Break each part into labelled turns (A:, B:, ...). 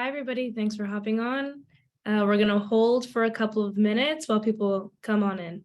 A: Hi, everybody. Thanks for hopping on. We're going to hold for a couple of minutes while people come on in.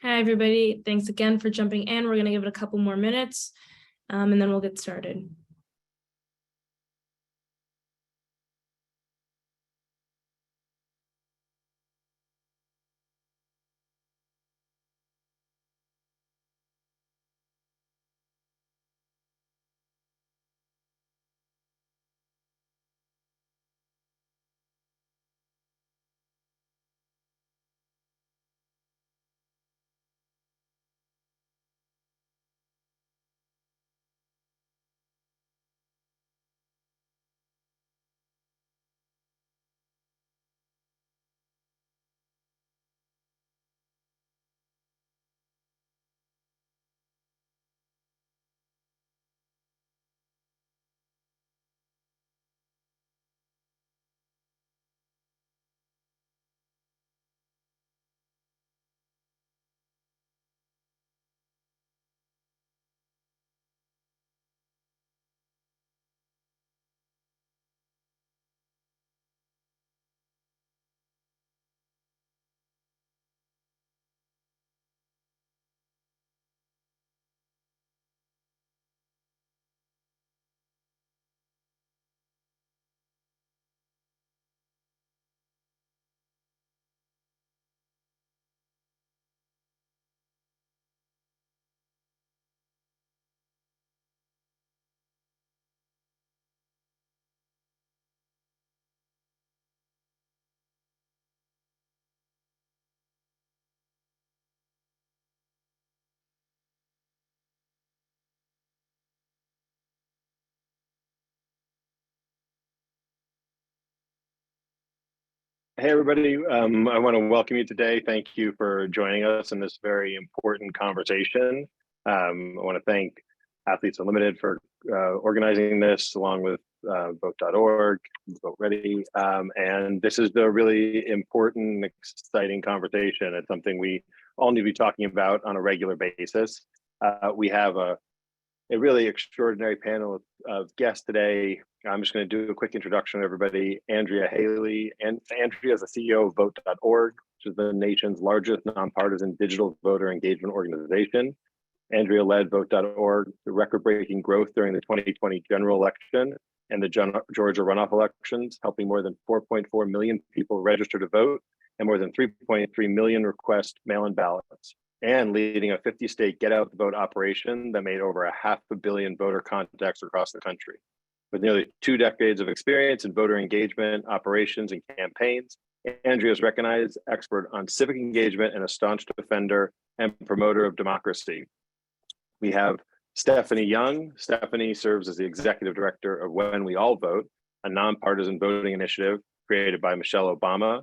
A: Hi, everybody. Thanks again for jumping in. We're going to give it a couple more minutes, and then we'll get started.
B: Hey, everybody. I want to welcome you today. Thank you for joining us in this very important conversation. I want to thank Athletes Unlimited for organizing this, along with Vote.org, Vote Ready. And this is the really important, exciting conversation. It's something we all need to be talking about on a regular basis. We have a really extraordinary panel of guests today. I'm just going to do a quick introduction of everybody. Andrea Hailey, and Andrea is the CEO of Vote.org, which is the nation's largest nonpartisan digital voter engagement organization. Andrea led Vote.org, the record-breaking growth during the 2020 general election and the Georgia runoff elections, helping more than 4.4 million people register to vote and more than 3.3 million request mail-in ballots, and leading a 50-state Get Out the Vote operation that made over 500 million voter contacts across the country. With nearly 2 decades of experience in voter engagement, operations, and campaigns, Andrea is recognized expert on civic engagement and a staunch defender and promoter of democracy. We have Stephanie Young. Stephanie serves as the executive director of When We All Vote, a nonpartisan voting initiative created by Michelle Obama.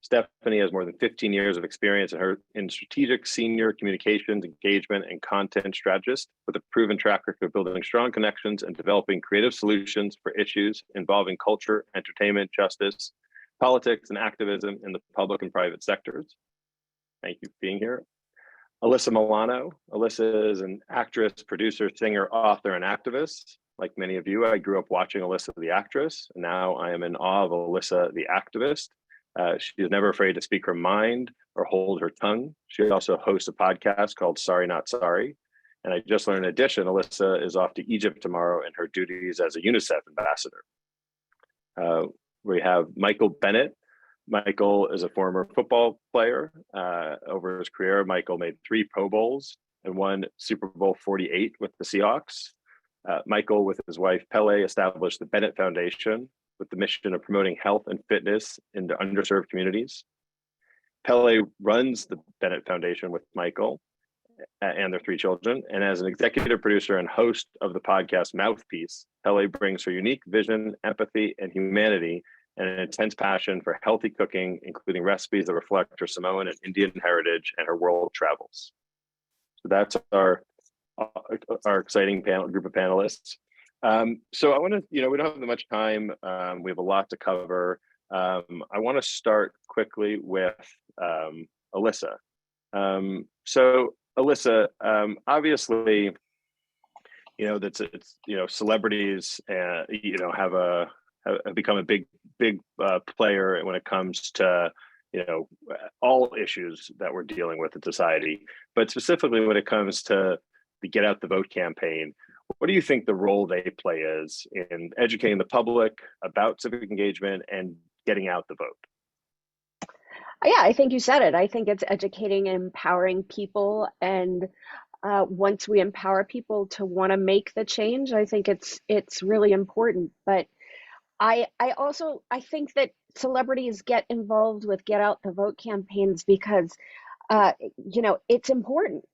B: Stephanie has more than 15 years of experience in strategic senior communications, engagement, and content strategist with a proven track record of building strong connections and developing creative solutions for issues involving culture, entertainment, justice, politics, and activism in the public and private sectors. Thank you for being here. Alyssa Milano. Alyssa is an actress, producer, singer, author, and activist. Like many of you, I grew up watching Alyssa the actress, and now I am in awe of Alyssa the activist. She is never afraid to speak her mind or hold her tongue. She also hosts a podcast called Sorry Not Sorry. And I just learned in addition, Alyssa is off to Egypt tomorrow in her duties as a UNICEF ambassador. We have Michael Bennett. Michael is a former football player. Over his career, Michael made 3 Pro Bowls and won Super Bowl 48 with the Seahawks. Michael, with his wife Pele, established the Bennett Foundation with the mission of promoting health and fitness in the underserved communities. Pele runs the Bennett Foundation with Michael and their 3 children. And as an executive producer and host of the podcast Mouthpiece, Pele brings her unique vision, empathy, and humanity, and an intense passion for healthy cooking, including recipes that reflect her Samoan and Indian heritage and her world travels. So that's our exciting group of panelists. So I want to, we don't have much time. We have a lot to cover. I want to start quickly with Alyssa. So Alyssa, obviously, celebrities, have become a big player when it comes to, all issues that we're dealing with in society, but specifically when it comes to the Get Out the Vote campaign. What do you think the role they play is in educating the public about civic engagement and getting out the vote?
C: Yeah, I think you said it. I think it's educating and empowering people. And once we empower people to want to make the change, I think it's really important. But I think that celebrities get involved with Get Out the Vote campaigns because, it's important.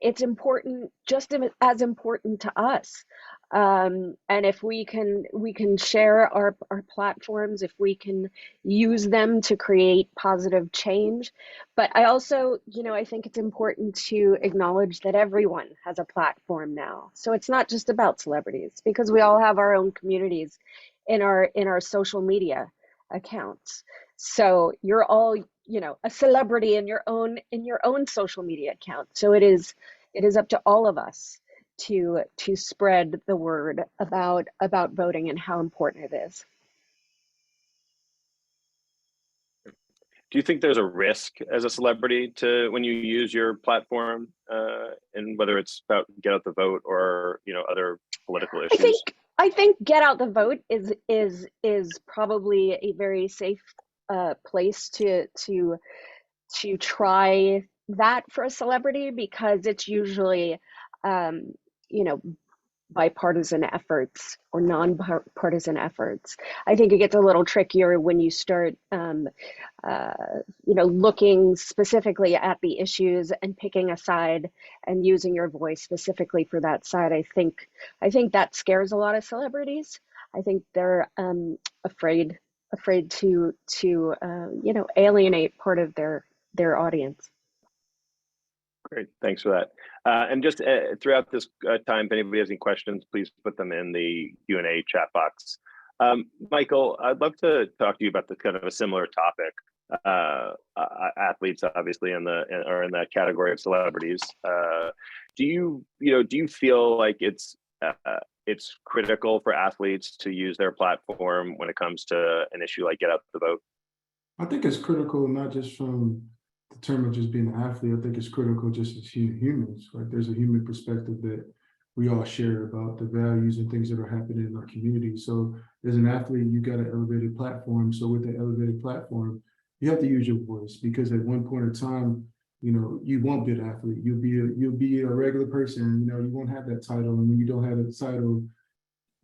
C: It's important, just as important to us. And if we can share our platforms, if we can use them to create positive change. But I also, I think it's important to acknowledge that everyone has a platform now. So it's not just about celebrities, because we all have our own communities in our social media accounts. So you're all, a celebrity in your own social media account. So it is up to all of us to spread the word about voting and how important it is.
B: Do you think there's a risk as a celebrity to when you use your platform, and whether it's about Get Out the Vote or other political issues?
C: I think Get Out the Vote is probably a very safe place to try that for a celebrity, because it's usually bipartisan efforts or non-partisan efforts. I think it gets a little trickier when you start looking specifically at the issues and picking a side and using your voice specifically for that side. I think that scares a lot of celebrities. I think they're afraid to alienate part of their audience.
B: Great, thanks for that. And just throughout this time, if anybody has any questions, please put them in the Q&A chat box. Michael, I'd love to talk to you about kind of a similar topic. Athletes, obviously, are in that category of celebrities. Do you feel like it's critical for athletes to use their platform when it comes to an issue like Get Out the Vote?
D: I think it's critical, not just from the term of just being an athlete. I think it's critical just as humans. Like there's a human perspective that we all share about the values and things that are happening in our community. So as an athlete, you got an elevated platform. So with the elevated platform, you have to use your voice, because at one point in time, you won't be an athlete. You'll be a regular person. You won't have that title, and when you don't have that title,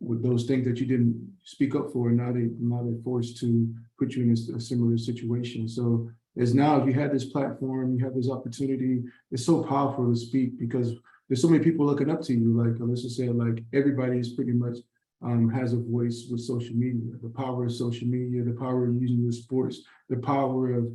D: with those things that you didn't speak up for, now they're forced to put you in a similar situation. So as now, if you have this platform, you have this opportunity, it's so powerful to speak, because there's so many people looking up to you. Like Alyssa said, like everybody is pretty much has a voice with social media. The power of social media, the power of using your sports, the power of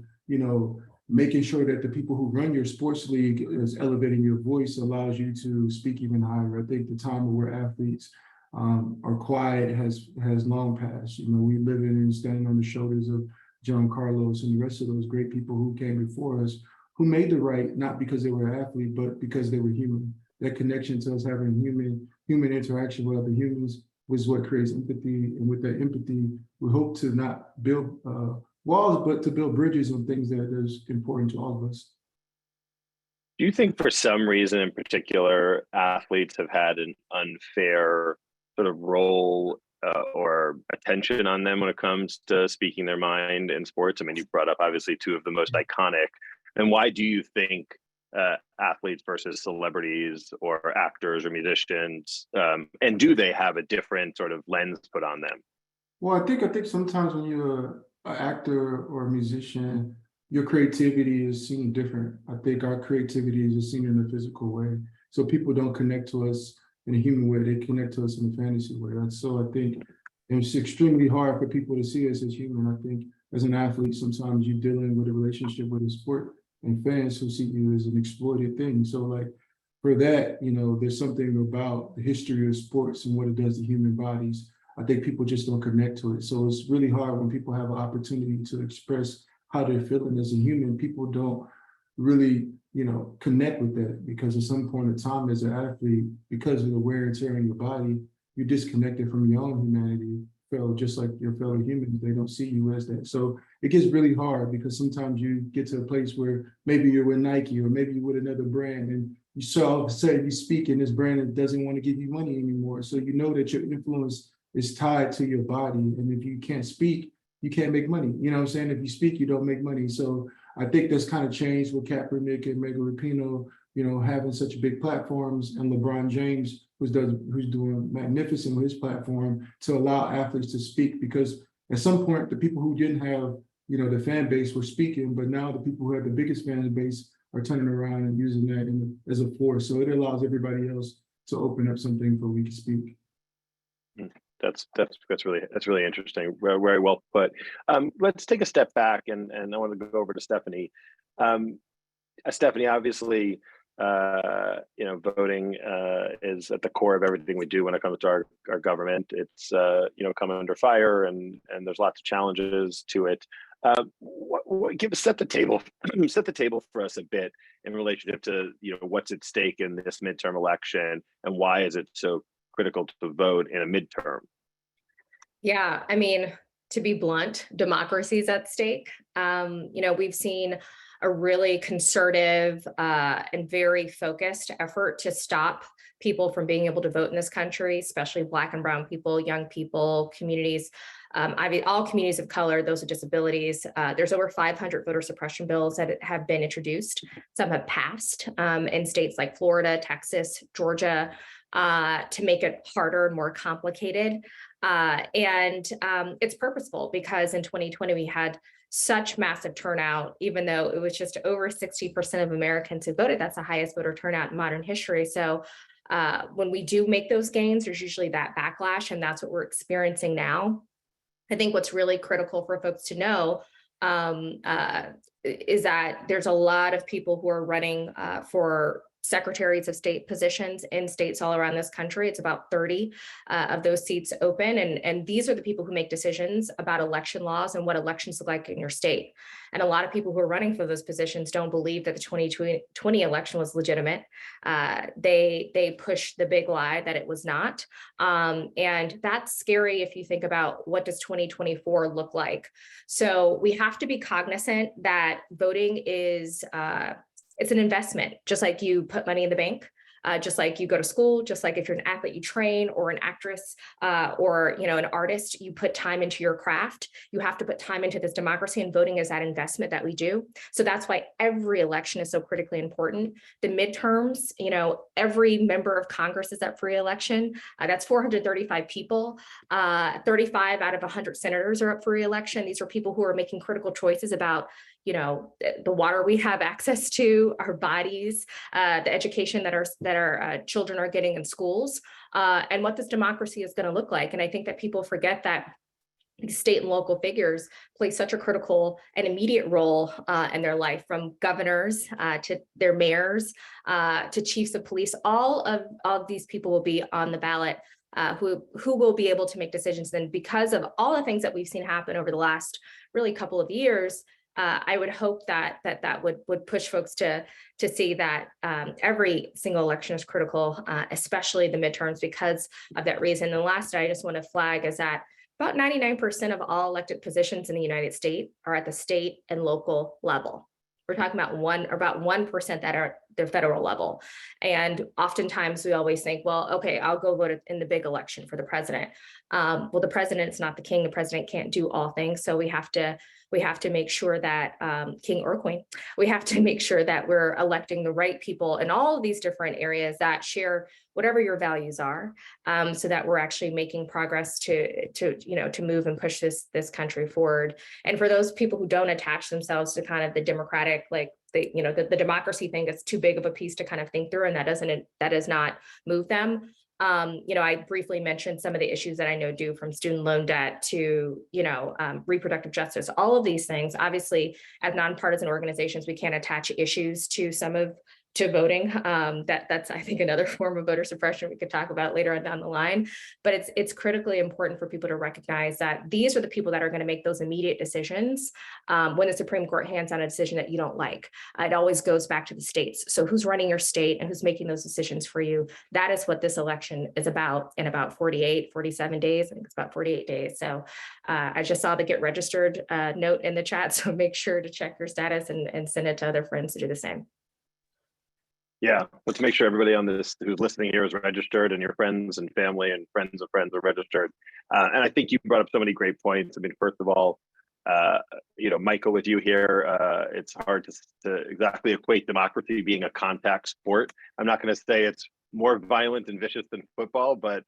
D: making sure that the people who run your sports league is elevating your voice allows you to speak even higher. I think the time where athletes are quiet has long passed. We live in and standing on the shoulders of John Carlos and the rest of those great people who came before us, who made the right, not because they were an athlete, but because they were human. That connection to us having human interaction with other humans was what creates empathy. And with that empathy, we hope to not build walls, but to build bridges on things that is important to all of us.
B: Do you think for some reason in particular, athletes have had an unfair sort of role or attention on them when it comes to speaking their mind in sports? I mean, you brought up obviously two of the most iconic. And why do you think athletes versus celebrities or actors or musicians, and do they have a different sort of lens put on them?
D: Well, I think sometimes when you're an actor or a musician, your creativity is seen different. I think our creativity is just seen in a physical way. So people don't connect to us in a human way, they connect to us in a fantasy way. And so I think it's extremely hard for people to see us as human. I think as an athlete, sometimes you're dealing with a relationship with a sport and fans who see you as an exploited thing. So like for that, there's something about the history of sports and what it does to human bodies. I think people just don't connect to it. So it's really hard when people have an opportunity to express how they're feeling as a human. People don't really, connect with that, because at some point in time as an athlete, because of the wear and tear in your body, you're disconnected from your own humanity. Just like your fellow humans, they don't see you as that. So it gets really hard, because sometimes you get to a place where maybe you're with Nike or maybe you're with another brand, and you saw all of a sudden you speak and this brand doesn't want to give you money anymore. So you know that your influence is tied to your body. And if you can't speak, you can't make money. You know what I'm saying? If you speak, you don't make money. So I think that's kind of changed with Kaepernick and Megan Rapinoe, having such big platforms, and LeBron James, who's doing magnificent with his platform to allow athletes to speak. Because at some point, the people who didn't have, the fan base were speaking, but now the people who have the biggest fan base are turning around and using that as a force. So it allows everybody else to open up something for we can speak.
B: That's really interesting. Very well put. Let's take a step back, and I want to go over to Stephanie. Stephanie, obviously, voting is at the core of everything we do when it comes to our government. It's come under fire, and there's lots of challenges to it. Set the table for us a bit in relationship to what's at stake in this midterm election, and why is it so critical to vote in a midterm?
E: Yeah, I mean, to be blunt, democracy is at stake. We've seen a really concerted and very focused effort to stop people from being able to vote in this country, especially Black and brown people, young people, communities, all communities of color, those with disabilities. There's over 500 voter suppression bills that have been introduced. Some have passed in states like Florida, Texas, Georgia, to make it harder and more complicated. And it's purposeful, because in 2020, we had such massive turnout, even though it was just over 60% of Americans who voted. That's the highest voter turnout in modern history. So when we do make those gains, there's usually that backlash, and that's what we're experiencing now. I think what's really critical for folks to know is that there's a lot of people who are running for secretaries of state positions in states all around this country. It's about 30 of those seats open. And these are the people who make decisions about election laws and what elections look like in your state. And a lot of people who are running for those positions don't believe that the 2020 election was legitimate. They push the big lie that it was not. And that's scary if you think about what does 2024 look like. So we have to be cognizant that voting is, it's an investment, just like you put money in the bank. Just like you go to school, just like if you're an athlete, you train, or an actress, or an artist, you put time into your craft. You have to put time into this democracy, and voting is that investment that we do. So that's why every election is so critically important. The midterms, every member of Congress is up for re-election. That's 435 people. 35 out of 100 senators are up for re-election. These are people who are making critical choices about the water we have access to, our bodies, the education that our children are getting in schools, and what this democracy is going to look like. And I think that people forget that these state and local figures play such a critical and immediate role in their life, from governors to their mayors to chiefs of police. All of these people will be on the ballot. Who will be able to make decisions. Then, because of all the things that we've seen happen over the last really couple of years, I would hope that would push folks to see that every single election is critical, especially the midterms, because of that reason. And the last I just want to flag is that about 99% of all elected positions in the United States are at the state and local level. We're talking about about 1% that are at the federal level. And oftentimes we always think, well, okay, I'll go vote in the big election for the president. Well, the president's not the king. The president can't do all things. So we have to make sure that king or queen, we have to make sure that we're electing the right people in all of these different areas that share whatever your values are, so that we're actually making progress to move and push this country forward. And for those people who don't attach themselves to kind of the democratic, like the democracy thing, that's too big of a piece to kind of think through, and that does not move them. I briefly mentioned some of the issues that I know do, from student loan debt to, reproductive justice, all of these things. Obviously, as nonpartisan organizations, we can't attach issues to voting. That's, I think, another form of voter suppression we could talk about later on down the line. But it's critically important for people to recognize that these are the people that are going to make those immediate decisions when the Supreme Court hands down a decision that you don't like. It always goes back to the states. So who's running your state and who's making those decisions for you? That is what this election is about in about 47 days. I think it's about 48 days. So I just saw the get registered note in the chat. So make sure to check your status and send it to other friends to do the same.
B: Yeah, let's make sure everybody on this who's listening here is registered, and your friends and family and friends of friends are registered. And I think you brought up so many great points. I mean, first of all, Michael, with you here, it's hard to exactly equate democracy being a contact sport. I'm not going to say it's more violent and vicious than football, but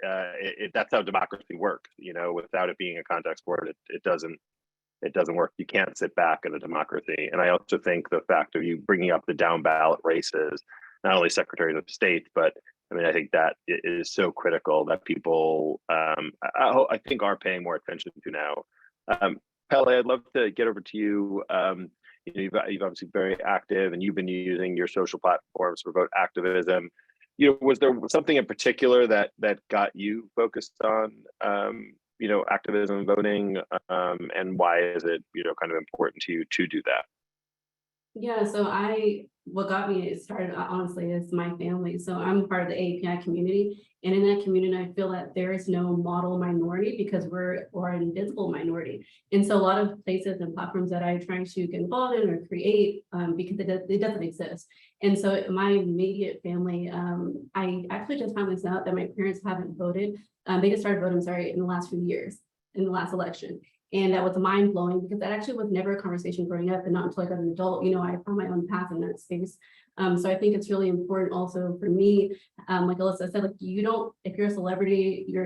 B: that's how democracy works. Without it being a contact sport, it doesn't work. You can't sit back in a democracy. And I also think the fact of you bringing up the down ballot races, not only secretaries of state, but I think that is so critical that people, I think, are paying more attention to now. Pele, I'd love to get over to you. You've obviously very active, and you've been using your social platforms for vote activism. Was there something in particular that got you focused on, activism and voting, and why is it, kind of important to you to do that?
F: Yeah, so what got me started, honestly, is my family. So I'm part of the API community, and in that community, I feel that there is no model minority because we're an invisible minority. And so a lot of places and platforms that I try to get involved in or create, because it doesn't exist. And so my immediate family, I actually just found this out that my parents haven't voted. They just started voting, in the last few years, in the last election. And that was mind blowing, because that actually was never a conversation growing up, and not until I got an adult, I found my own path in that space. So I think it's really important also for me, like Alyssa said, if you're a celebrity, you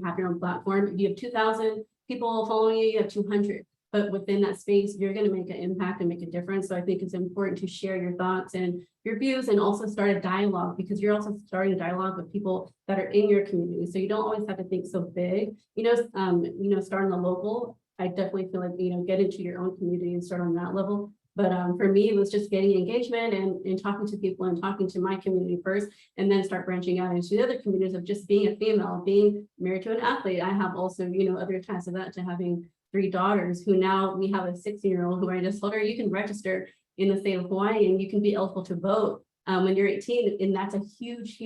F: have your own platform. If you have 2,000 people following you have 200. But within that space, you're going to make an impact and make a difference. So I think it's important to share your thoughts and your views, and also start a dialogue, because you're also starting a dialogue with people that are in your community. So you don't always have to think so big, start on the local. I definitely feel like, get into your own community and start on that level. But for me, it was just getting engagement and talking to people and talking to my community first, and then start branching out into the other communities of just being a female, being married to an athlete. I have also, other ties to that, to having 3 daughters who now we have a 16-year-old who I just told her, you can register in the state of Hawaii and you can be eligible to vote when you're 18. And that's a huge,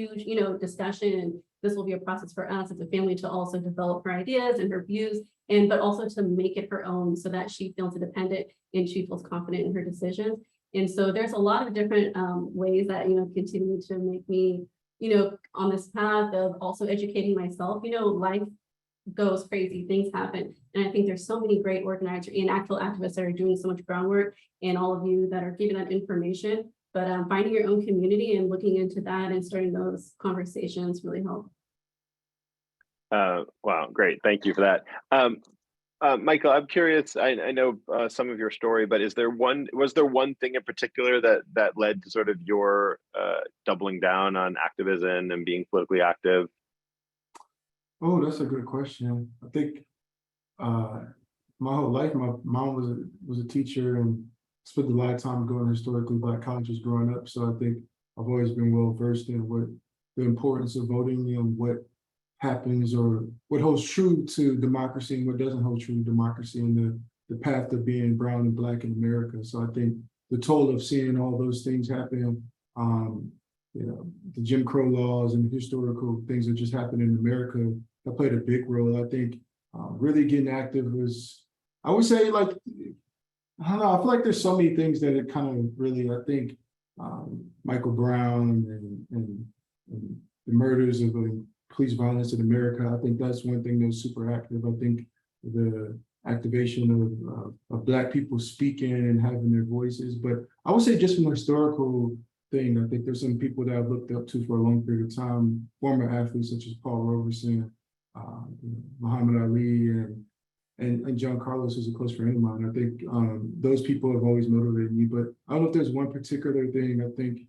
F: discussion. And this will be a process for us as a family to also develop her ideas and her views, but also to make it her own so that she feels independent and she feels confident in her decisions. And so there's a lot of different ways that, continue to make me, on this path of also educating myself. Life goes crazy, things happen. And I think there's so many great organizers and actual activists that are doing so much groundwork, and all of you that are giving that information. But finding your own community and looking into that and starting those conversations really help.
B: Wow, great. Thank you for that. Michael, I'm curious, I know some of your story, but was there one thing in particular that led to sort of your doubling down on activism and being politically active?
D: Oh, that's a good question. I think my whole life, my mom was a teacher and spent a lot of time going to historically Black colleges growing up. So I think I've always been well versed in what the importance of voting and what happens or what holds true to democracy and what doesn't hold true to democracy, and the path of being brown and Black in America. So I think the toll of seeing all those things happen, the Jim Crow laws and the historical things that just happened in America, that played a big role. I think really getting active was, I would say, like, I don't know, I feel like there's so many things that it kind of really, I think Michael Brown and the murders of police violence in America, I think that's one thing that's super active. I think the activation of Black people speaking and having their voices. But I would say just from a historical thing, I think there's some people that I've looked up to for a long period of time, former athletes such as Paul Robeson, Muhammad Ali, and John Carlos is a close friend of mine. I think those people have always motivated me, but I don't know if there's one particular thing. I think,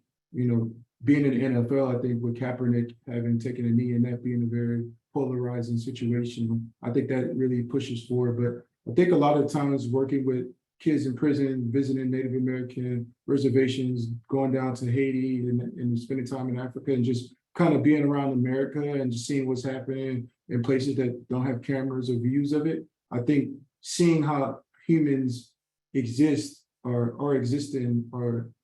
D: being in the NFL, I think with Kaepernick having taken a knee and that being a very polarizing situation, I think that really pushes forward. But I think a lot of times working with kids in prison, visiting Native American reservations, going down to Haiti and spending time in Africa, and just kind of being around America and just seeing what's happening in places that don't have cameras or views of it. I think seeing how humans exist or existing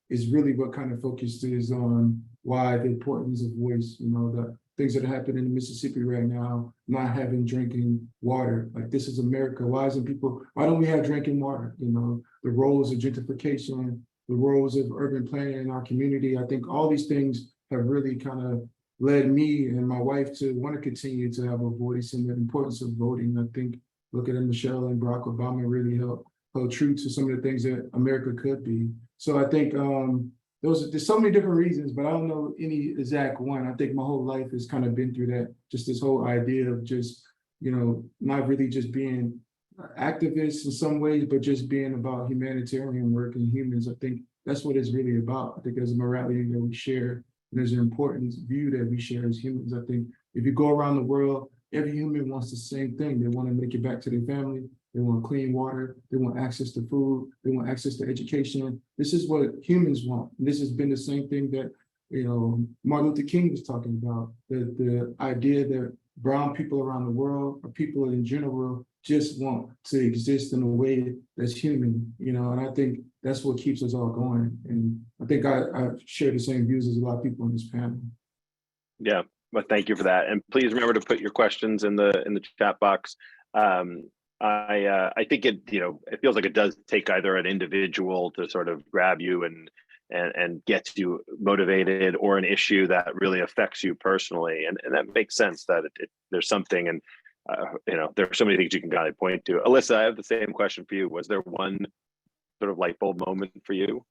D: is really what kind of focuses on why the importance of voice, the things that are happening in Mississippi right now, not having drinking water. Like, this is America. Why don't we have drinking water? The roles of gentrification, the roles of urban planning in our community. I think all these things have really kind of led me and my wife to want to continue to have a voice in the importance of voting. I think looking at Michelle and Barack Obama really held true to some of the things that America could be. So I think there's so many different reasons, but I don't know any exact one. I think my whole life has kind of been through that, just this whole idea of just, not really just being activists in some ways, but just being about humanitarian work and humans. I think that's what it's really about. I think there's a morality that we share, and there's an important view that we share as humans. I think if you go around the world, every human wants the same thing. They want to make it back to their family. They want clean water. They want access to food. They want access to education. This is what humans want. And this has been the same thing that, Martin Luther King was talking about, the idea that brown people around the world, or people in general, just want to exist in a way that's human, and I think that's what keeps us all going. And I think I share the same views as a lot of people in this panel.
B: Yeah, well, thank you for that. And please remember to put your questions in the chat box. I think it feels like it does take either an individual to sort of grab you and gets you motivated, or an issue that really affects you personally, and that makes sense that there's something, and there are so many things you can kind of point to. Alyssa, I have the same question for you. Was there one sort of light bulb moment for you?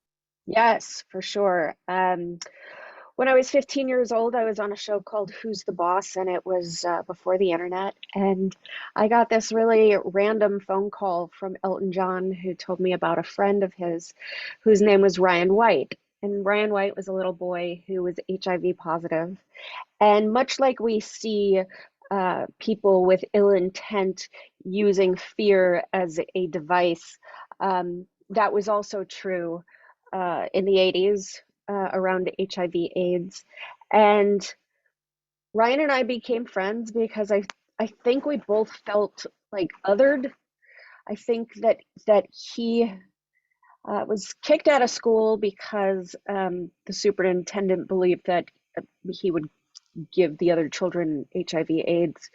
C: Yes, for sure. When I was 15 years old, I was on a show called Who's the Boss, and it was before the internet. And I got this really random phone call from Elton John, who told me about a friend of his whose name was Ryan White. And Ryan White was a little boy who was HIV positive. And much like we see people with ill intent using fear as a device, that was also true in the 80s around HIV/AIDS. And Ryan and I became friends because I think we both felt like othered. I think that he was kicked out of school because the superintendent believed that he would give the other children HIV/AIDS.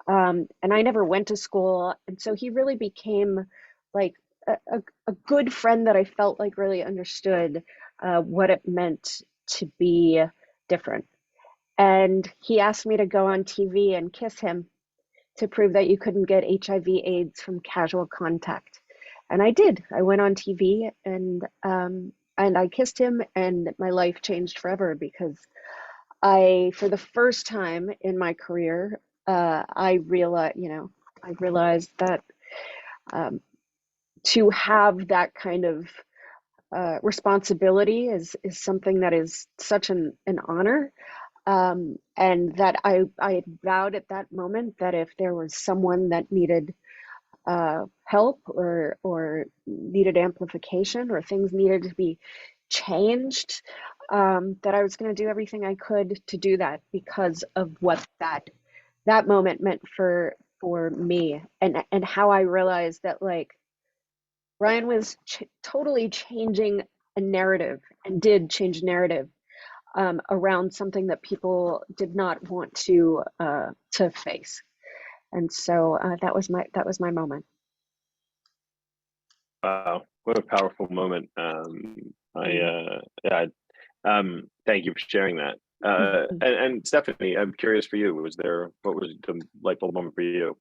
C: And I never went to school. And so he really became like a good friend that I felt like really understood what it meant to be different. And he asked me to go on TV and kiss him to prove that you couldn't get HIV/AIDS from casual contact. And I did. I went on TV and I kissed him, and my life changed forever because for the first time in my career, I realized that to have that kind of responsibility is something that is such an honor. And that I vowed at that moment that if there was someone that needed help or needed amplification or things needed to be changed, that I was going to do everything I could to do that because of what that moment meant for me, and how I realized that like Ryan was totally changing a narrative and did change narrative around something that people did not want to face. And so that was my moment.
B: Wow, what a powerful moment. Thank you for sharing that. And Stephanie, I'm curious for you, what was the light bulb moment for you?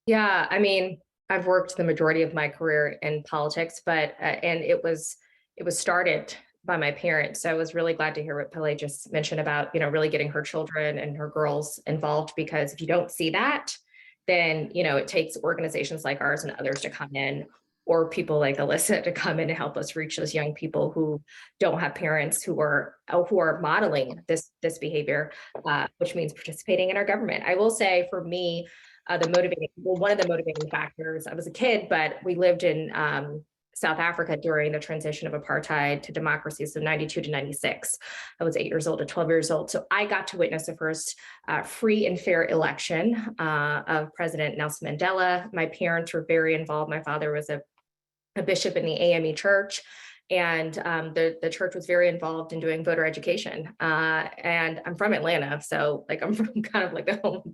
E: Yeah, I mean, I've worked the majority of my career in politics, but and it was started by my parents. So I was really glad to hear what Pele just mentioned about, really getting her children and her girls involved, because if you don't see that, then, it takes organizations like ours and others to come in, or people like Alyssa to come in and help us reach those young people who don't have parents who are modeling this behavior, which means participating in our government. I will say for me, one of the motivating factors, I was a kid, but we lived in South Africa during the transition of apartheid to democracy, so 92 to 96. I was 8 years old to 12 years old. So I got to witness the first free and fair election of President Nelson Mandela. My parents were very involved. My father was a bishop in the AME church, and the church was very involved in doing voter education. And I'm from Atlanta, so like I'm from kind of like the home,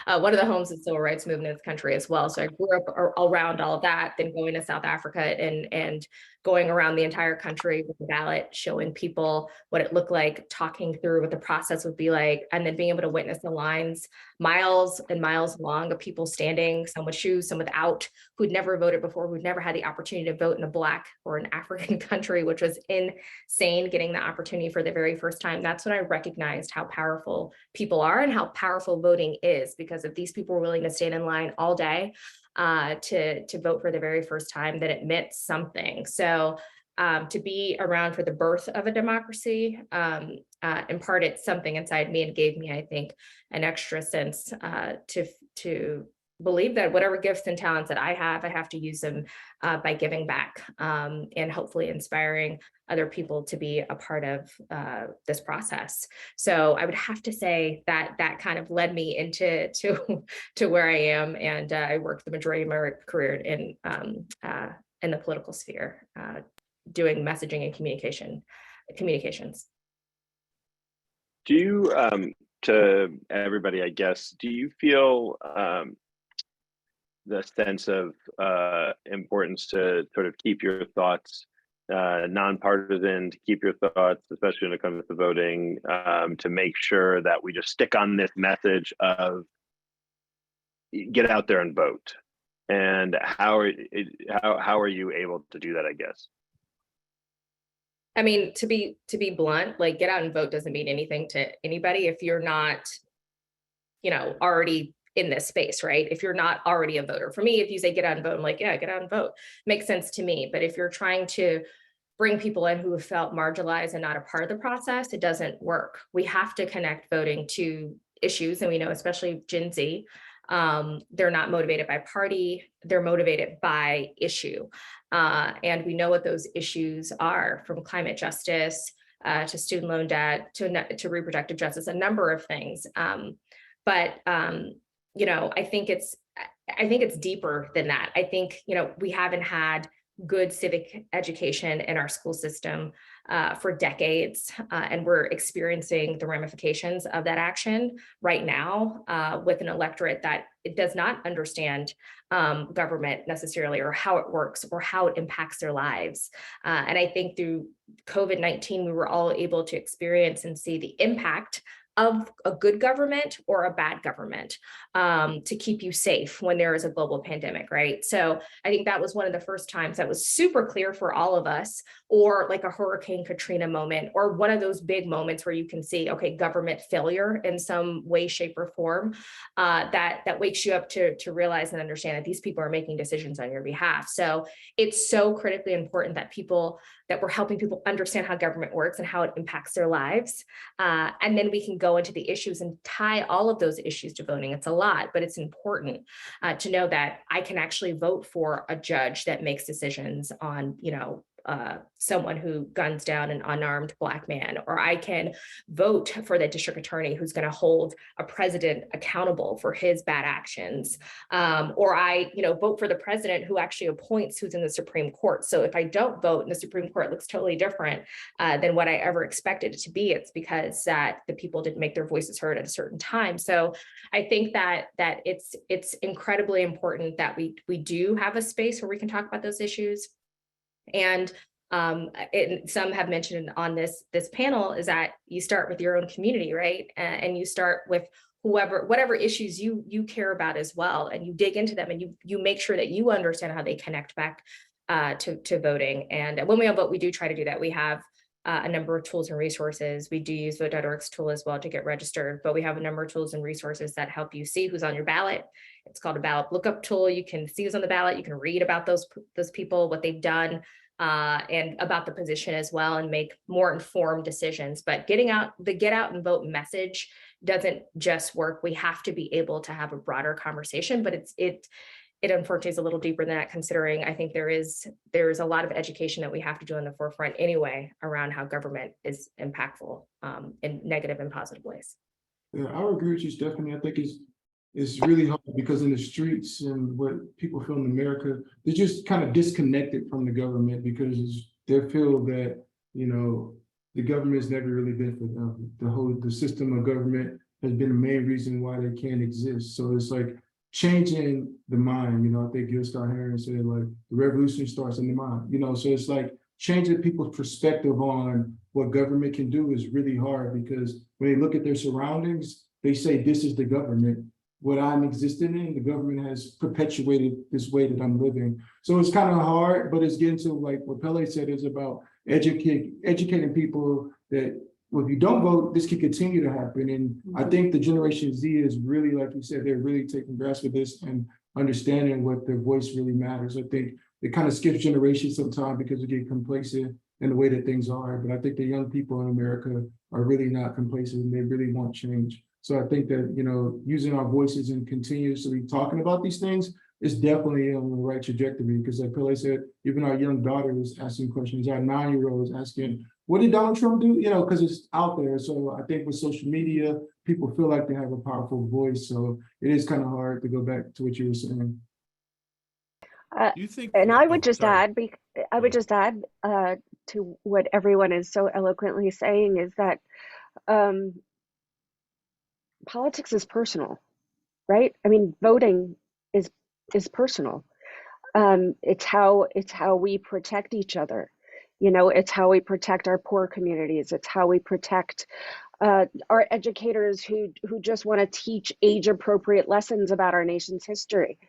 E: one of the homes of the civil rights movement in this country as well. So I grew up around all of that, then going to South Africa and going around the entire country with the ballot, showing people what it looked like, talking through what the process would be like, and then being able to witness the lines miles and miles long of people standing, some with shoes, some without, who'd never voted before, who'd never had the opportunity to vote in a Black or an African country, which was insane, getting the opportunity for the very first time. That's when I recognized how powerful people are and how powerful voting is, because if these people were willing to stand in line all day to vote for the very first time, that it meant something. So to be around for the birth of a democracy imparted something inside me and gave me, I think, an extra sense to believe that whatever gifts and talents that I have to use them by giving back and hopefully inspiring other people to be a part of this process. So I would have to say that that kind of led me into to where I am, and I worked the majority of my career in the political sphere, doing messaging and communications.
B: Do you, to everybody, I guess, do you feel the sense of importance to sort of keep your thoughts nonpartisan, to keep your thoughts, especially when it comes to voting, to make sure that we just stick on this message of get out there and vote? And how are you able to do that, I guess?
E: I mean, to be blunt, like get out and vote doesn't mean anything to anybody if you're not, already in this space, right? If you're not already a voter. For me, if you say get out and vote, I'm like, yeah, get out and vote. Makes sense to me. But if you're trying to bring people in who have felt marginalized and not a part of the process, it doesn't work. We have to connect voting to issues. And we know, especially Gen Z, They're not motivated by party, they're motivated by issue. And we know what those issues are, from climate justice to student loan debt to reproductive justice, a number of things. But you know, I think it's deeper than that. I think, you know, we haven't had good civic education in our school system for decades, and we're experiencing the ramifications of that action right now with an electorate that it does not understand government necessarily, or how it works, or how it impacts their lives. And I think through COVID-19, we were all able to experience and see the impact of a good government or a bad government to keep you safe when there is a global pandemic, right? So I think that was one of the first times that was super clear for all of us, or like a Hurricane Katrina moment, or one of those big moments where you can see, okay, government failure in some way, shape, or form, that wakes you up to realize and understand that these people are making decisions on your behalf. So it's so critically important that we're helping people understand how government works and how it impacts their lives. And then we can go into the issues and tie all of those issues to voting. It's a lot, but it's important to know that I can actually vote for a judge that makes decisions on, you know, someone who guns down an unarmed Black man, or I can vote for the district attorney who's going to hold a president accountable for his bad actions, or I, you know, vote for the president who actually appoints who's in the Supreme Court. So if I don't vote and the Supreme Court looks totally different than what I ever expected it to be, it's because that the people didn't make their voices heard at a certain time. So I think that it's incredibly important that we do have a space where we can talk about those issues. And some have mentioned on this panel is that you start with your own community, right? And you start with whatever issues you care about as well, and you dig into them, and you make sure that you understand how they connect back to voting. And when we all vote, we do try to do that. We have a number of tools and resources. We do use Vote.org's tool as well to get registered, but we have a number of tools and resources that help you see who's on your ballot. It's called a ballot lookup tool. You can see who's on the ballot. You can read about those people, what they've done, and about the position as well, and make more informed decisions. But the get out and vote message doesn't just work. We have to be able to have a broader conversation, but it unfortunately is a little deeper than that, considering I think there is a lot of education that we have to do in the forefront anyway around how government is impactful in negative and positive ways.
D: Yeah, I would agree with you, Stephanie. I think it's really hard because in the streets and what people feel in America, they're just kind of disconnected from the government because they feel that, you know, the government's never really been for them. The system of government has been the main reason why they can't exist. So it's like changing the mind. You know, I think Gil Scott-Heron said, like, the revolution starts in the mind. You know, so it's like changing people's perspective on what government can do is really hard, because when they look at their surroundings, they say, this is the government. What I'm existing in, the government has perpetuated this way that I'm living. So it's kind of hard, but it's getting to, like what Pele said, is about educating people that, well, if you don't vote, this can continue to happen. And I think the Generation Z is really, like you said, they're really taking grasp of this and understanding what their voice really matters. I think it kind of skips generations sometimes because we get complacent in the way that things are. But I think the young people in America are really not complacent, and they really want change. So I think that, you know, using our voices and continuously talking about these things is definitely on the right trajectory, because like Pele said, even our young daughter is asking questions. Our 9-year-old is asking, what did Donald Trump do? You know, because it's out there. So I think with social media, people feel like they have a powerful voice. So it is kind of hard to go back to what you were saying.
G: You think?
C: And I would
G: Oh,
C: just
G: sorry.
C: add, to what everyone is so eloquently saying, is that politics is personal, right? I mean, voting is personal. It's how we protect each other. You know, it's how we protect our poor communities. It's how we protect our educators who just want to teach age-appropriate lessons about our nation's history,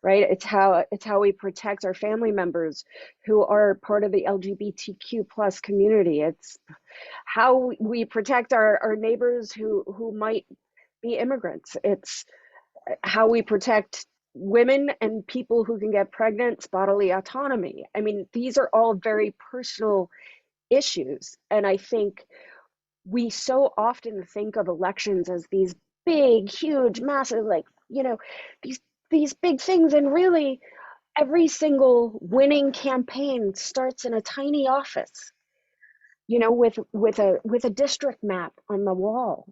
C: right? It's how we protect our family members who are part of the LGBTQ plus community. It's how we protect our neighbors who might be immigrants. It's how we protect women and people who can get pregnant, bodily autonomy. I mean, these are all very personal issues. And I think we so often think of elections as these big, huge, massive, like, these big things. And really, every single winning campaign starts in a tiny office, with a district map on the wall,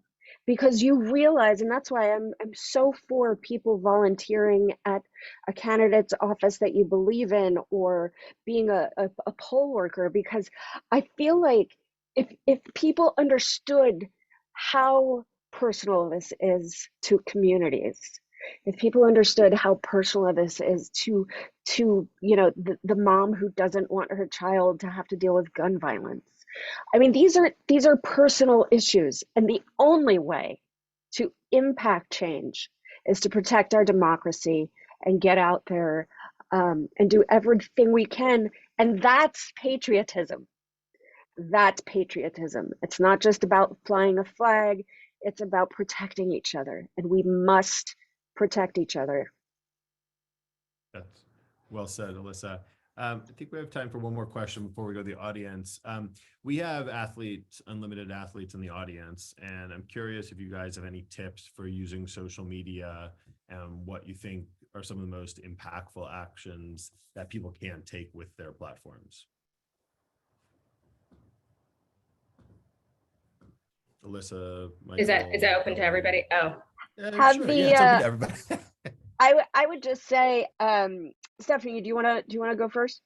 C: because you realize, and that's why I'm so for people volunteering at a candidate's office that you believe in, or being a poll worker, because I feel like if people understood how personal this is to communities, if people understood how personal this is to the mom who doesn't want her child to have to deal with gun violence. I mean, these are personal issues, and the only way to impact change is to protect our democracy and get out there and do everything we can. And that's patriotism. That's patriotism. It's not just about flying a flag. It's about protecting each other, and we must protect each other.
G: That's well said, Alyssa. I think we have time for one more question before we go to the audience. We have unlimited athletes in the audience, and I'm curious if you guys have any tips for using social media and what you think are some of the most impactful actions that people can take with their platforms. Alyssa, Michael,
E: Is that open to everybody? Oh,
C: Have
G: sure.
C: the
G: Yeah, it's open to everybody.
C: I would just say, Stephanie, do you want to go first?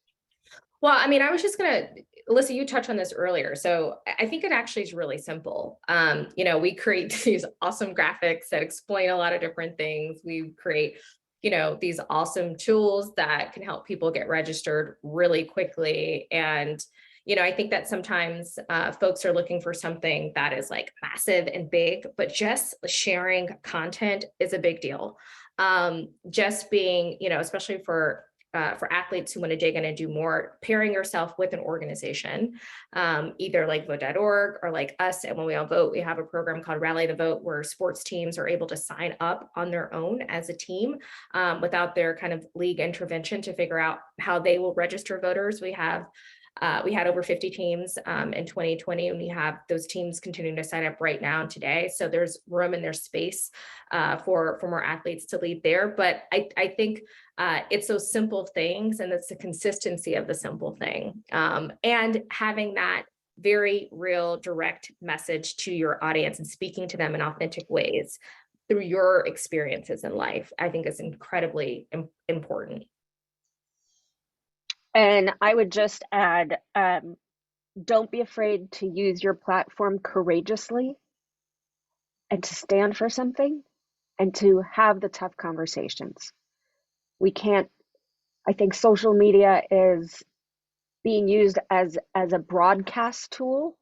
E: well, I mean, I was just Alyssa, you touched on this earlier. So I think it actually is really simple. We create these awesome graphics that explain a lot of different things. We create, these awesome tools that can help people get registered really quickly. And, I think that sometimes folks are looking for something that is like massive and big, but just sharing content is a big deal. Just being, especially for athletes who want to dig in and do more, pairing yourself with an organization, either like Vote.org or like us. And when we all vote, we have a program called Rally the Vote, where sports teams are able to sign up on their own as a team without their kind of league intervention to figure out how they will register voters. We had over 50 teams in 2020, and we have those teams continuing to sign up right now and today. So there's room in their space for more athletes to lead there. But I think it's those simple things, and it's the consistency of the simple thing, and having that very real, direct message to your audience and speaking to them in authentic ways through your experiences in life, I think is incredibly important.
C: And I would just add, don't be afraid to use your platform courageously, and to stand for something, and to have the tough conversations. I think social media is being used as a broadcast tool,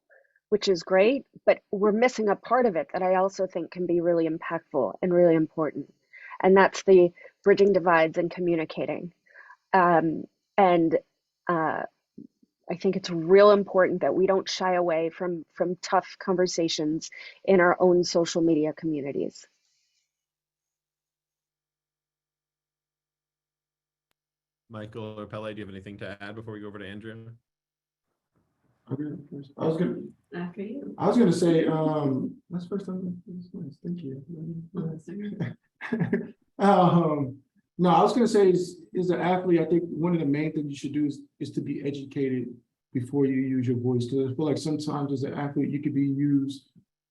C: which is great, but we're missing a part of it that I also think can be really impactful and really important. And that's the bridging divides and communicating. I think it's real important that we don't shy away from tough conversations in our own social media communities.
G: Michael or Pele, do you have anything to add before we go over to Andrea?
D: Okay, I was gonna.
F: After you.
D: I was gonna say, that's first time. Nice, thank you. No, I was gonna say, as an athlete, I think one of the main things you should do is to be educated before you use your voice. Because I feel like sometimes as an athlete, you could be used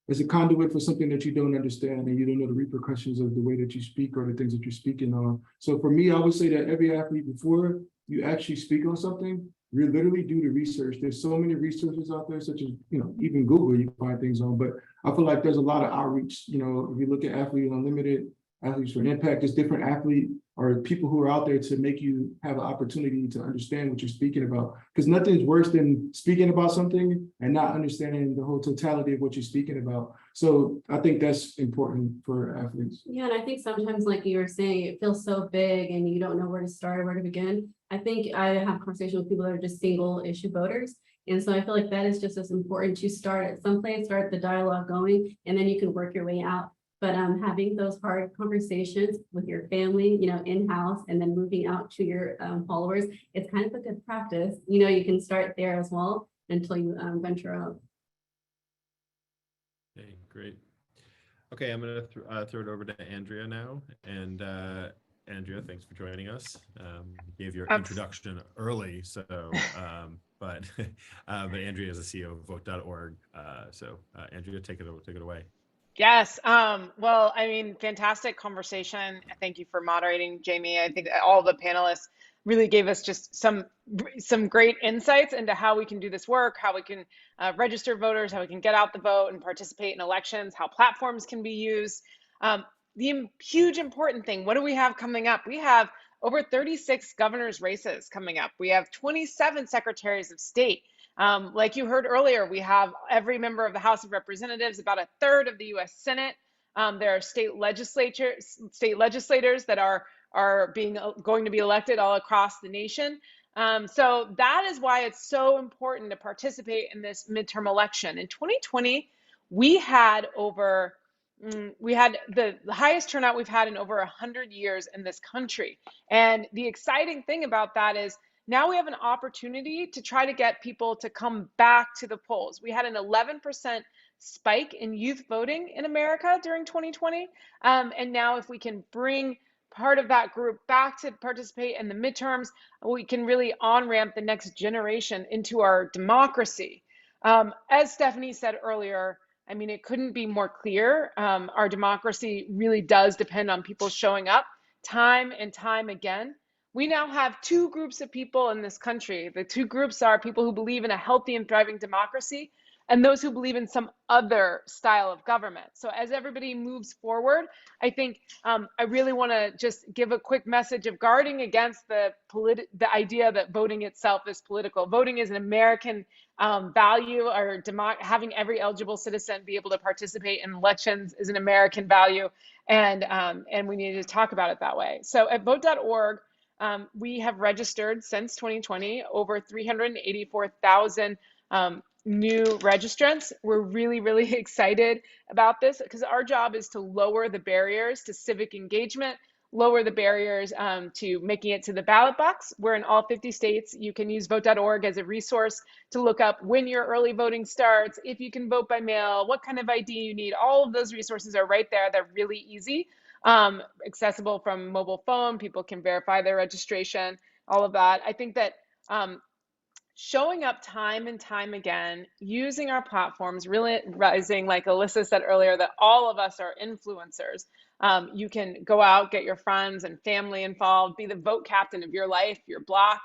D: as a conduit for something that you don't understand, and you don't know the repercussions of the way that you speak or the things that you're speaking on. So for me, I would say that every athlete, before you actually speak on something, you literally do the research. There's so many resources out there, such as, even Google, you can find things on, but I feel like there's a lot of outreach. If you look at Athlete Unlimited, Athletes for Impact, there's different athlete or people who are out there to make you have an opportunity to understand what you're speaking about. Because nothing's worse than speaking about something and not understanding the whole totality of what you're speaking about. So I think that's important for athletes.
F: Yeah, and I think sometimes, like you were saying, it feels so big and you don't know where to start or where to begin. I think I have conversations with people that are just single issue voters. And so I feel like that is just as important to start at some place, start the dialogue going, and then you can work your way out. But having those hard conversations with your family, in-house, and then moving out to your followers, it's kind of a good practice. You can start there as well until you venture out.
G: Okay, great. Okay, I'm going to throw it over to Andrea now. And Andrea, thanks for joining us. You gave your introduction early, so but Andrea is the CEO of Vote.org. Andrea, take it away.
H: Yes. Well, I mean, fantastic conversation. Thank you for moderating, Jamie. I think all the panelists really gave us just some great insights into how we can do this work, how we can register voters, how we can get out the vote and participate in elections, how platforms can be used. The huge important thing, what do we have coming up? We have over 36 governor's races coming up. We have 27 secretaries of state. Like you heard earlier, we have every member of the House of Representatives, about a third of the U.S. Senate. There are state legislators that are going to be elected all across the nation. So that is why it's so important to participate in this midterm election. In 2020, we had the highest turnout we've had in over 100 years in this country. And the exciting thing about that is now we have an opportunity to try to get people to come back to the polls. We had an 11% spike in youth voting in America during 2020. And now if we can bring part of that group back to participate in the midterms, we can really on-ramp the next generation into our democracy. As Stephanie said earlier, I mean, it couldn't be more clear. Our democracy really does depend on people showing up time and time again. We now have two groups of people in this country. The two groups are people who believe in a healthy and thriving democracy and those who believe in some other style of government. So as everybody moves forward, I think I really want to just give a quick message of guarding against the idea that voting itself is political. Voting is an American value, or having every eligible citizen be able to participate in elections is an American value, and we need to talk about it that way. So at Vote.org, we have registered since 2020 over 384,000 new registrants. We're really, really excited about this because our job is to lower the barriers to civic engagement, lower the barriers to making it to the ballot box. We're in all 50 states. You can use Vote.org as a resource to look up when your early voting starts, if you can vote by mail, what kind of ID you need. All of those resources are right there. They're really easy, accessible from mobile phone. People can verify their registration, all of that. I think that showing up time and time again, using our platforms, realizing, like Alyssa said earlier, that all of us are influencers. You can go out, get your friends and family involved, be the vote captain of your life, your block,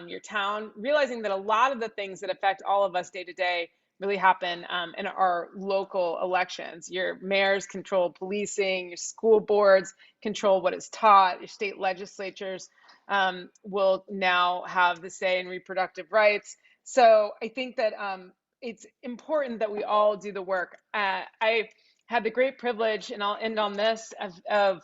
H: your town, realizing that a lot of the things that affect all of us day to day really happen in our local elections. Your mayors control policing, your school boards control what is taught, your state legislatures will now have the say in reproductive rights. So I think that it's important that we all do the work. I had the great privilege, and I'll end on this, of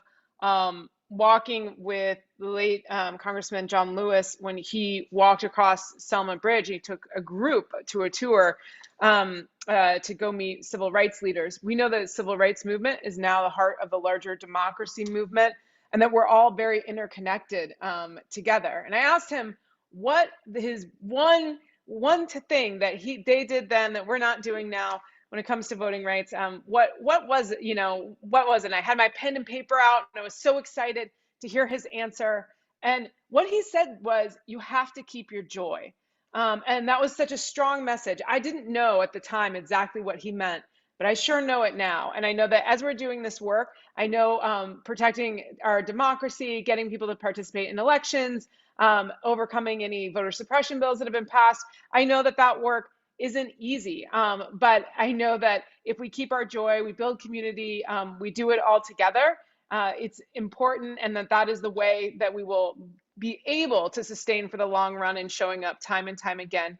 H: walking with the late Congressman John Lewis when he walked across Selma Bridge. He took a group to a tour to go meet civil rights leaders. We know that the civil rights movement is now the heart of the larger democracy movement, and that we're all very interconnected together. And I asked him what his one thing that they did then that we're not doing now when it comes to voting rights. What was it? What was it? And I had my pen and paper out, and I was so excited to hear his answer. And what he said was, "You have to keep your joy." And that was such a strong message. I didn't know at the time exactly what he meant, but I sure know it now. And I know that as we're doing this work, I know protecting our democracy, getting people to participate in elections, overcoming any voter suppression bills that have been passed, I know that that work isn't easy. But I know that if we keep our joy, we build community, we do it all together, it's important, and that is the way that we will be able to sustain for the long run and showing up time and time again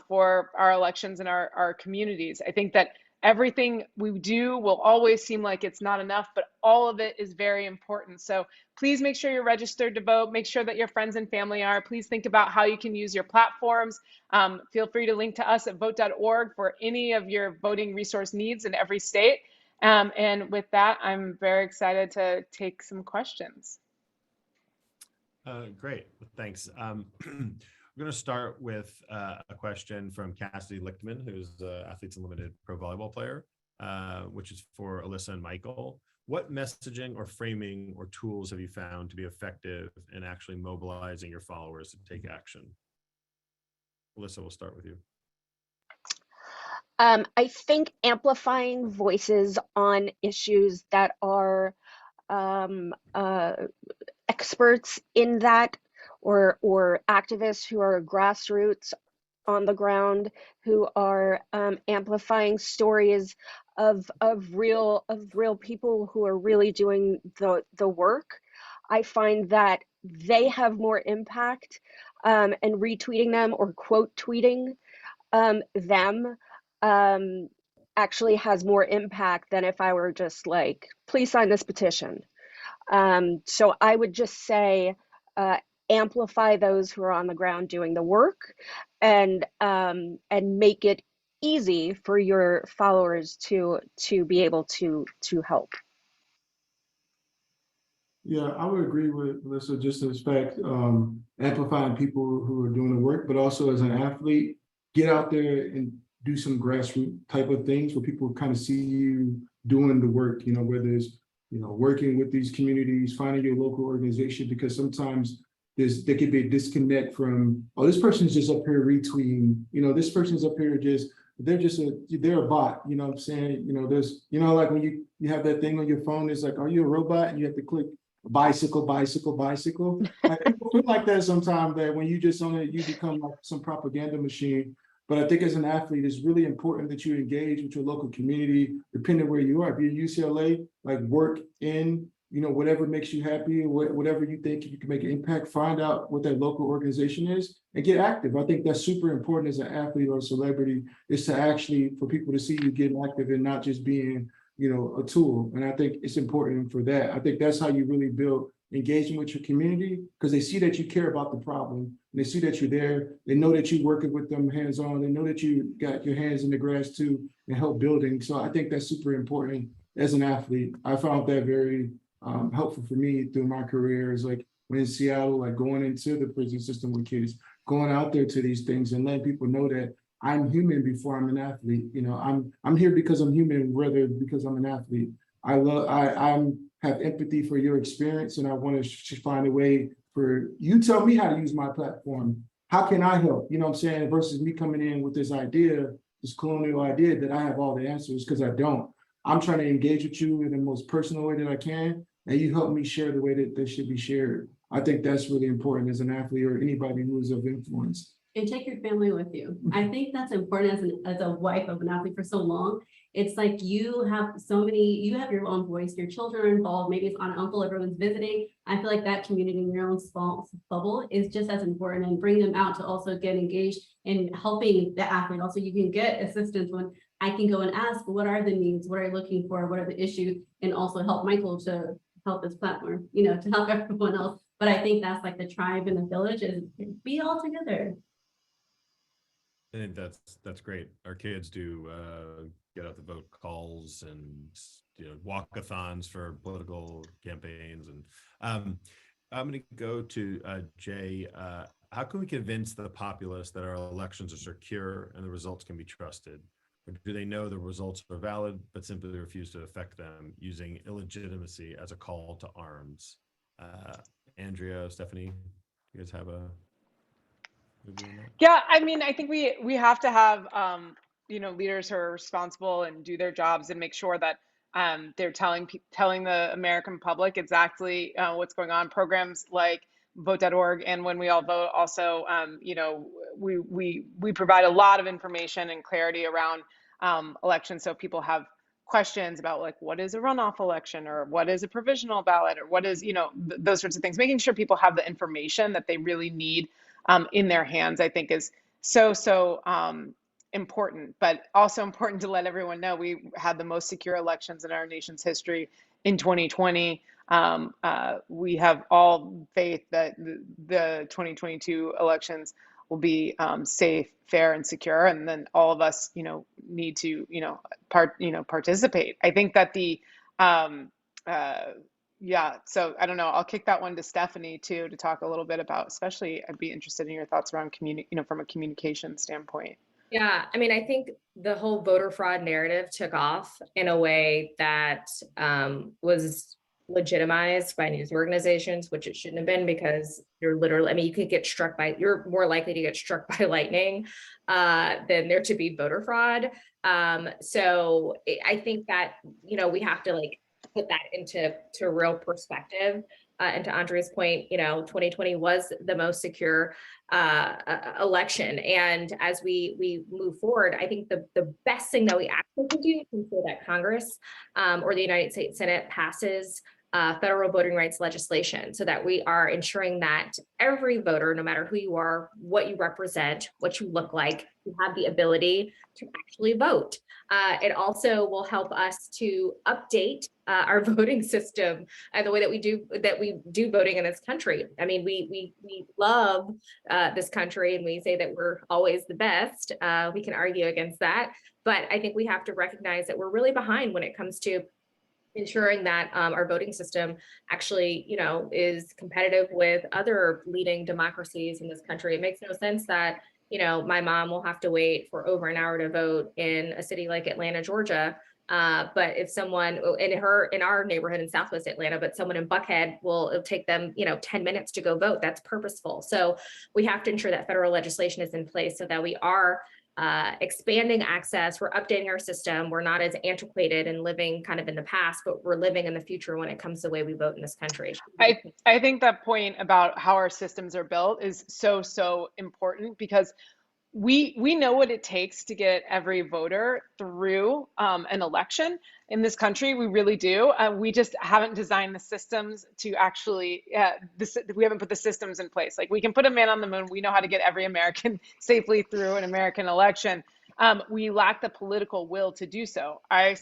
H: for our elections and our communities. I think that everything we do will always seem like it's not enough, but all of it is very important. So please make sure you're registered to vote. Make sure that your friends and family are. Please think about how you can use your platforms. Feel free to link to us at Vote.org for any of your voting resource needs in every state. And with that, I'm very excited to take some questions.
G: Great, thanks. We're going to start with a question from Cassidy Lichtman, who's Athletes Unlimited pro volleyball player. which is for Alyssa and Michael. What messaging or framing or tools have you found to be effective in actually mobilizing your followers to take action? Alyssa, we'll start with you.
C: I think amplifying voices on issues that are experts in that, or activists who are grassroots on the ground, who are amplifying stories of real people who are really doing the work. I find that they have more impact, and retweeting them or quote tweeting them actually has more impact than if I were just like, please sign this petition. So I would just say amplify those who are on the ground doing the work, and make it easy for your followers to be able to help.
D: Yeah, I would agree with Alyssa, just in respect, amplifying people who are doing the work, but also as an athlete, get out there and do some grassroots type of things where people kind of see you doing the work, whether it's, working with these communities, finding your local organization, because sometimes there could be a disconnect from, oh, this person's just up here retweeting, this person's up here they're a bot, you know what I'm saying? There's, like when you have that thing on your phone, it's like, are you a robot? And you have to click bicycle. Like people feel like that sometimes, that when you just on it, you become like some propaganda machine. But I think as an athlete, it's really important that you engage with your local community, depending where you are. If you're UCLA, like work in, whatever makes you happy, whatever you think you can make an impact, find out what that local organization is and get active. I think that's super important as an athlete or a celebrity, is to actually, for people to see you getting active and not just being, a tool. And I think it's important for that. I think that's how you really build engagement with your community, because they see that you care about the problem, and they see that you're there. They know that you're working with them hands-on. They know that you got your hands in the grass too and help building. So I think that's super important as an athlete. I found that very helpful for me through my career. Is like when in Seattle, like going into the prison system with kids, going out there to these things and letting people know that I'm human before I'm an athlete. I'm here because I'm human, rather because I'm an athlete. I have empathy for your experience, and I want to find a way for you tell me how to use my platform. How can I help? You know what I'm saying? Versus me coming in with this idea, this colonial idea that I have all the answers, because I don't. I'm trying to engage with you in the most personal way that I can, and you help me share the way that they should be shared. I think that's really important as an athlete or anybody who is of influence.
F: And take your family with you. I think that's important as a wife of an athlete for so long. It's like you have your own voice, your children are involved, maybe it's aunt, uncle, everyone's visiting. I feel like that community in your own small bubble is just as important, and bring them out to also get engaged in helping the athlete. Also, you can get assistance when I can go and ask, what are the needs? What are you looking for? What are the issues? And also help Michael to help this platform, to help everyone else. But I think that's like the tribe and the village is be all together.
G: I think that's great. Our kids do get out the vote calls and walkathons for political campaigns. And I'm going to go to Jay. How can we convince the populace that our elections are secure and the results can be trusted? Or do they know the results are valid but simply refuse to affect them, using illegitimacy as a call to arms? Andrea, Stephanie, you guys have a...
H: Yeah, I mean, I think we have to have leaders who are responsible and do their jobs and make sure that they're telling the American public exactly what's going on. Programs like Vote.org and When We All Vote also, we provide a lot of information and clarity around elections, so people have questions about like, what is a runoff election, or what is a provisional ballot, or what is those sorts of things. Making sure people have the information that they really need in their hands, I think, is so important, but also important to let everyone know we had the most secure elections in our nation's history in 2020. We have all faith that the 2022 elections will be safe, fair, and secure, and then all of us, need to, participate. I think that yeah, so I don't know. I'll kick that one to Stephanie too, to talk a little bit about, especially I'd be interested in your thoughts around from a communication standpoint.
E: Yeah, I mean, I think the whole voter fraud narrative took off in a way that was legitimized by news organizations, which it shouldn't have been, because you're literally, I mean, you're more likely to get struck by lightning than there to be voter fraud. I think that, we have to like put that into real perspective. And to Andrea's point, 2020 was the most secure election. And as we move forward, I think the best thing that we actually can do is ensure that Congress or the United States Senate passes federal voting rights legislation, so that we are ensuring that every voter, no matter who you are, what you represent, what you look like, you have the ability to actually vote. It also will help us to update our voting system and the way that we do voting in this country. I mean, we love this country, and we say that we're always the best. We can argue against that, but I think we have to recognize that we're really behind when it comes to ensuring that our voting system actually, is competitive with other leading democracies in this country. It makes no sense that, my mom will have to wait for over an hour to vote in a city like Atlanta, Georgia. But if someone in our neighborhood in Southwest Atlanta, but someone in Buckhead it'll take them, 10 minutes to go vote. That's purposeful. So we have to ensure that federal legislation is in place so that we are expanding access. We're updating our system. We're not as antiquated and living kind of in the past, but we're living in the future when it comes to the way we vote in this country.
H: I think that point about how our systems are built is so important, because we know what it takes to get every voter through an election in this country. We really do. We just haven't designed the systems to actually, we haven't put the systems in place. Like, we can put a man on the moon. We know how to get every American safely through an American election. We lack the political will to do so. I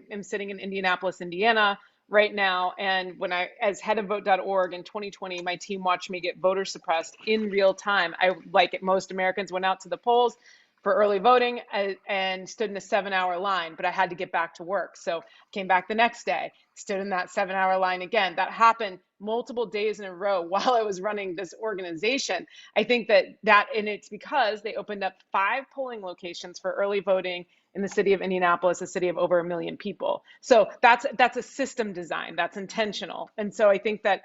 H: am sitting in Indianapolis, Indiana right now. And as head of Vote.org in 2020, my team watched me get voter suppressed in real time. Most Americans, went out to the polls for early voting and stood in a 7-hour line, but I had to get back to work. So came back the next day, stood in that 7-hour line again. That happened multiple days in a row while I was running this organization. I think and it's because they opened up 5 polling locations for early voting in the city of Indianapolis, a city of over 1 million people. So that's a system design, that's intentional. And so I think that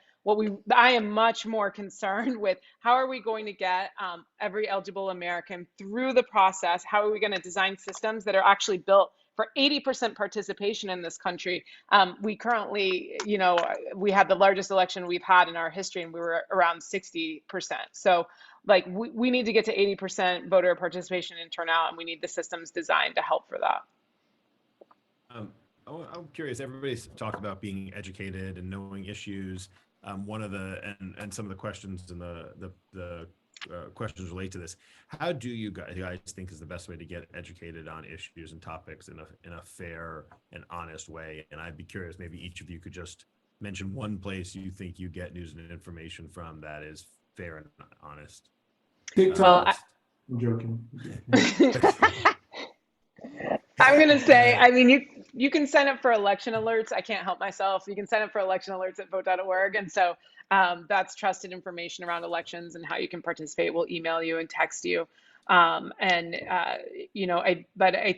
H: I am much more concerned with how are we going to get every eligible American through the process? How are we going to design systems that are actually built for 80% participation in this country? We currently, we had the largest election we've had in our history, and we were around 60%. So we need to get to 80% voter participation and turnout, and we need the systems designed to help for that.
G: I'm curious, everybody's talked about being educated and knowing issues. One of and some of the questions and the questions relate to this. How do you guys think is the best way to get educated on issues and topics in a fair and honest way? And I'd be curious, maybe each of you could just mention one place you think you get news and information from that is fair and honest.
D: TikTok. I'm joking.
H: I'm going to say, I mean, you can sign up for election alerts. I can't help myself. You can sign up for election alerts at Vote.org. And so that's trusted information around elections and how you can participate. We'll email you and text you. But I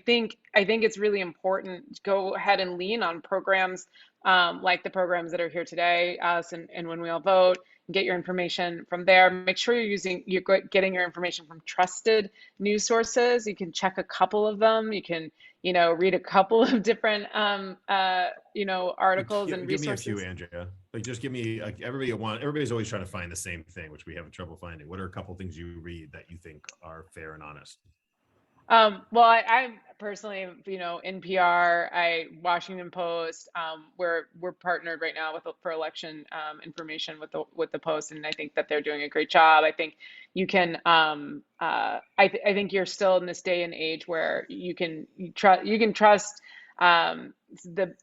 H: think it's really important to go ahead and lean on programs like the programs that are here today, us and When We All Vote. Get your information from there. Make sure you're getting your information from trusted news sources. You can check a couple of them. You can, read a couple of different, articles and resources.
G: Give me a few, Andrea. Just give me everybody's always trying to find the same thing, which we have trouble finding. What are a couple things you read that you think are fair and honest?
H: Well, I personally, NPR, Washington Post, we're partnered right now for election information with the Post, and I think that they're doing a great job. I think you can. I think you're still in this day and age where you can trust the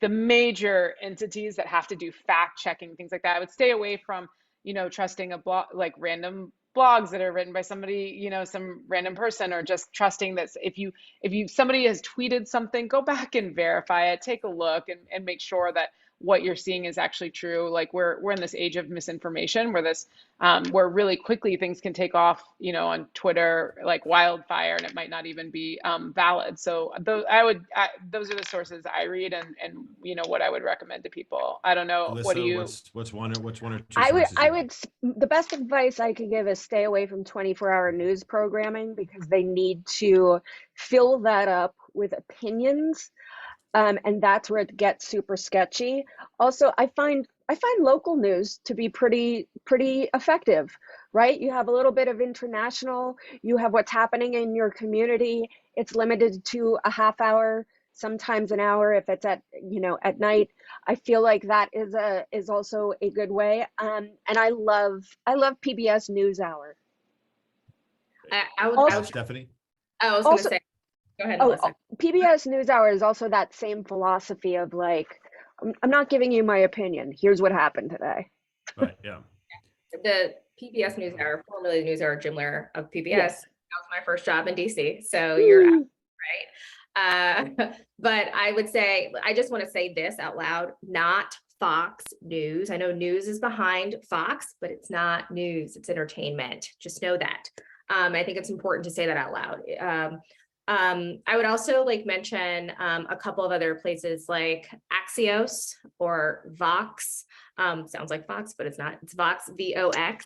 H: major entities that have to do fact checking, things like that. I would stay away from trusting a blog, like random blogs that are written by somebody, some random person, or just trusting that if somebody has tweeted something, go back and verify it, take a look and make sure that what you're seeing is actually true. Like we're in this age of misinformation where really quickly things can take off, on Twitter like wildfire, and it might not even be valid. So those are the sources I read, and what I would recommend to people. I don't know.
G: Alyssa,
H: What do you?
G: what's one or two
C: I would,
G: sources
C: I
G: you
C: would, the best advice I could give is stay away from 24-hour news programming, because they need to fill that up with opinions. And that's where it gets super sketchy. Also, I find local news to be pretty effective, right? You have a little bit of international, you have what's happening in your community. It's limited to a half hour, sometimes an hour if it's at night. I feel like that is also a good way. And I love PBS NewsHour.
E: I
C: Also-
E: was
G: Stephanie?
E: going to
C: also-
E: say, go ahead, Alyssa.
C: PBS NewsHour is also that same philosophy of like, I'm not giving you my opinion. Here's what happened today.
G: Right, yeah.
E: The PBS NewsHour, formerly the NewsHour, Jim Lehrer of PBS.
C: Yes.
E: That was my first job in DC. So you're absolutely right. But I would say, I just want to say this out loud, not Fox News. I know news is behind Fox, but it's not news, it's entertainment. Just know that. I think it's important to say that out loud. I would also mention a couple of other places like Axios or Vox. Sounds like Fox, but it's not. It's Vox, VOX.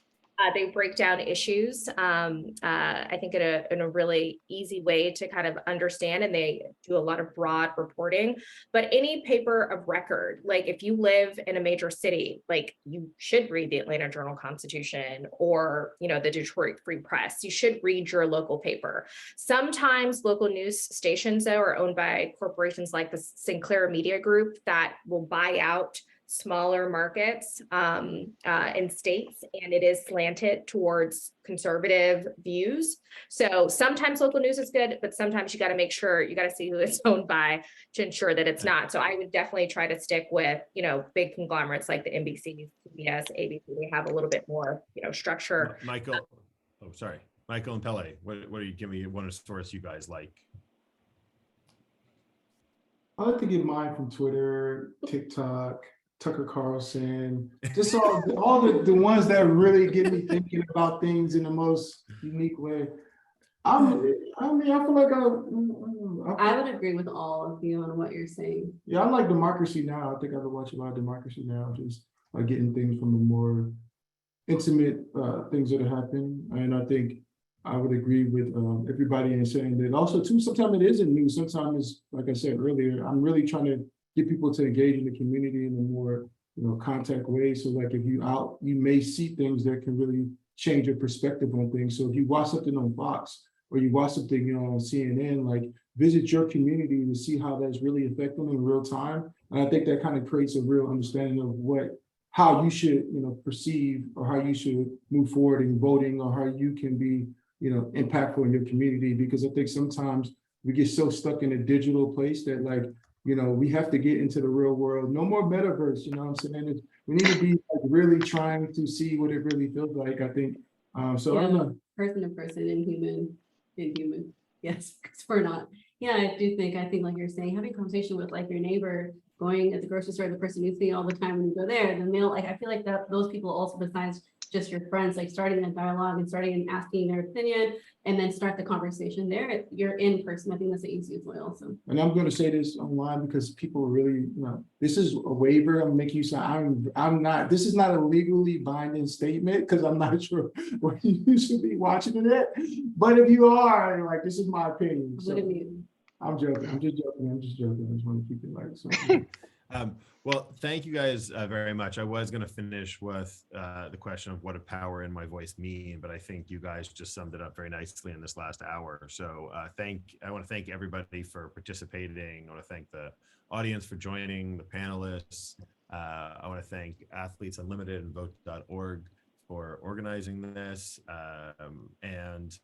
E: They break down issues, I think in a really easy way to kind of understand, and they do a lot of broad reporting. But any paper of record, like if you live in a major city, like you should read the Atlanta Journal-Constitution or, the Detroit Free Press. You should read your local paper. Sometimes local news stations, though, are owned by corporations like the Sinclair Media Group that will buy out smaller markets in states, and it is slanted towards conservative views. So sometimes local news is good, but sometimes you got to make sure, you got to see who it's owned by to ensure that it's not. So I would definitely try to stick with, big conglomerates like the NBC, CBS, ABC. They have a little bit more, structure.
G: Michael and Pele, what are you, give me one source you guys like?
D: I like to get mine from Twitter, TikTok, Tucker Carlson, just all the ones that really get me thinking about things in the most unique way. I feel like
F: I would agree with all of you on what you're saying.
D: Yeah, I like Democracy Now! I think I would watch a lot of Democracy Now!, just like getting things from the more intimate things that happen. And I think I would agree with everybody in saying that also too, sometimes it isn't news. Sometimes it's, like I said earlier, I'm really trying to get people to engage in the community in a more, contact way. So like if you may see things that can really change your perspective on things. So if you watch something on Fox or you watch something, on CNN, like visit your community to see how that's really affecting them in real time. And I think that kind of creates a real understanding of how you should, perceive or how you should move forward in voting, or how you can be, impactful in your community. Because I think sometimes we get so stuck in a digital place that we have to get into the real world. No more metaverse, you know what I'm saying? We need to be really trying to see what it really feels like, I think. So I don't know.
F: Person to person and human. Yes, because we're not. Yeah, I think like you're saying, having a conversation with your neighbor, going at the grocery store, the person you see all the time when you go there, then they'll I feel like that those people also, besides just your friends, starting a dialogue and starting and asking their opinion, and then start the conversation there. You're in person. I think that's the easiest way also.
D: And I'm going to say this online because people really, this is a waiver. I'm making you sound, I'm not, this is not a legally binding statement because I'm not sure what you should be watching it at. But if you are, this is my opinion. So I'm joking. I'm just joking. I just want to keep it light. So.
G: Well, thank you guys very much. I was going to finish with the question of what a power in my voice mean, but I think you guys just summed it up very nicely in this last hour. So I want to thank everybody for participating. I want to thank the audience for joining, the panelists. I want to thank Athletes Unlimited and Vote.org for organizing this, and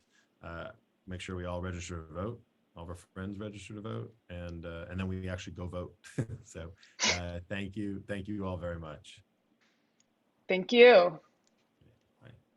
G: make sure we all register to vote. All of our friends register to vote, and then we actually go vote. So thank you all very much.
H: Thank you.